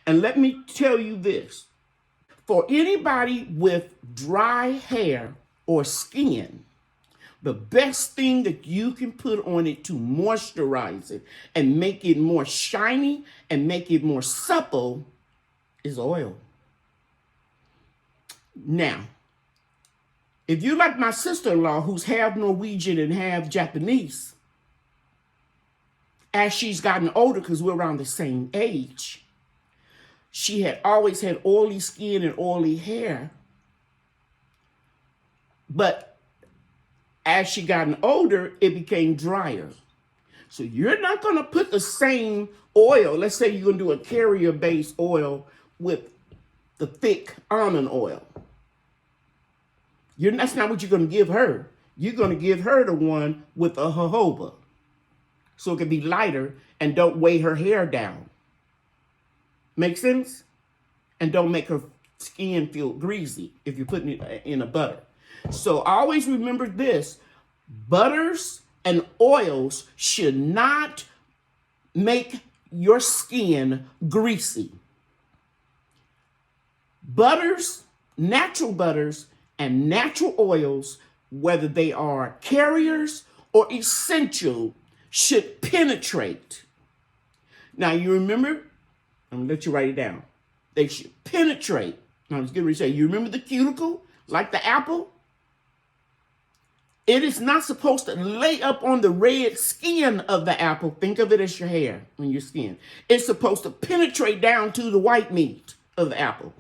And let me tell you this. For anybody with dry hair or skin, the best thing that you can put on it to moisturize it and make it more shiny and make it more supple is oil. Now, if you like my sister-in-law, who's half Norwegian and half Japanese, as she's gotten older, because we're around the same age, she had always had oily skin and oily hair. But as she gotten older, it became drier. So you're not going to put the same oil. Let's say you're going to do a carrier-based oil with the thick almond oil. That's not what you're going to give her. You're going to give her the one with a jojoba, so it can be lighter and don't weigh her hair down. Make sense? And don't make her skin feel greasy if you're putting it in a butter. So always remember this. Butters and oils should not make your skin greasy. Butters, natural butters, and natural oils, whether they are carriers or essential, should penetrate. Now you remember, I'm gonna let you write it down. They should penetrate. I was going to say, you remember the cuticle, like the apple? It is not supposed to lay up on the red skin of the apple. Think of it as your hair on your skin. It's supposed to penetrate down to the white meat of the apple.